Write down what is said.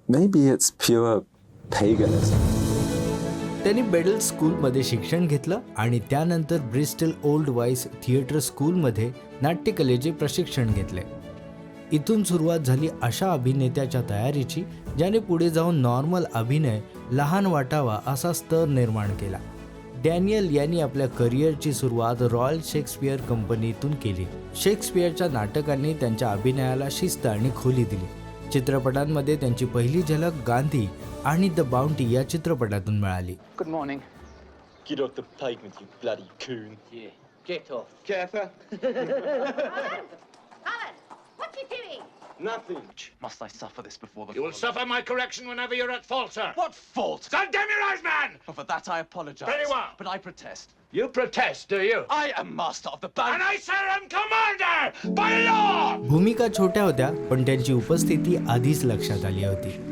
Maybe it's pure paganism. त्यांनी बेडल स्कूलमध्ये शिक्षण घेतलं आणि त्यानंतर ब्रिस्टल ओल्ड वाईस थिएटर स्कूलमध्ये नाट्यकलेचे प्रशिक्षण घेतले. इथून सुरुवात झाली अशा अभिनेत्याच्या तयारीची ज्याने पुढे जाऊन नॉर्मल अभिनय लहान वाटावा असा स्तर निर्माण केला. डॅनियल यांनी आपल्या करिअरची सुरुवात रॉयल शेक्सपियर कंपनीतून केली. शेक्सपियरच्या नाटकांनी त्यांच्या अभिनयाला शिस्त आणि खोली दिली. चित्रपटांमध्ये त्यांची पहिली झलक गांधी आणि द बाउंटी या चित्रपटातून मिळाली. Good morning. Get off the pavement, you bloody coon. Yeah. Get off. Gaffer? Alan, what you doing? Nothing. Must I suffer this before the You will suffer my correction whenever you're at fault, sir. What fault? Don't demurize, man! Oh, for that I apologize. Very well. But I protest. You protest, do you? I am master of the And band. I, sir, am commander by law! भूमिका छोट्या होत्या पण त्यांची उपस्थिती आधीच लक्षात आली होती.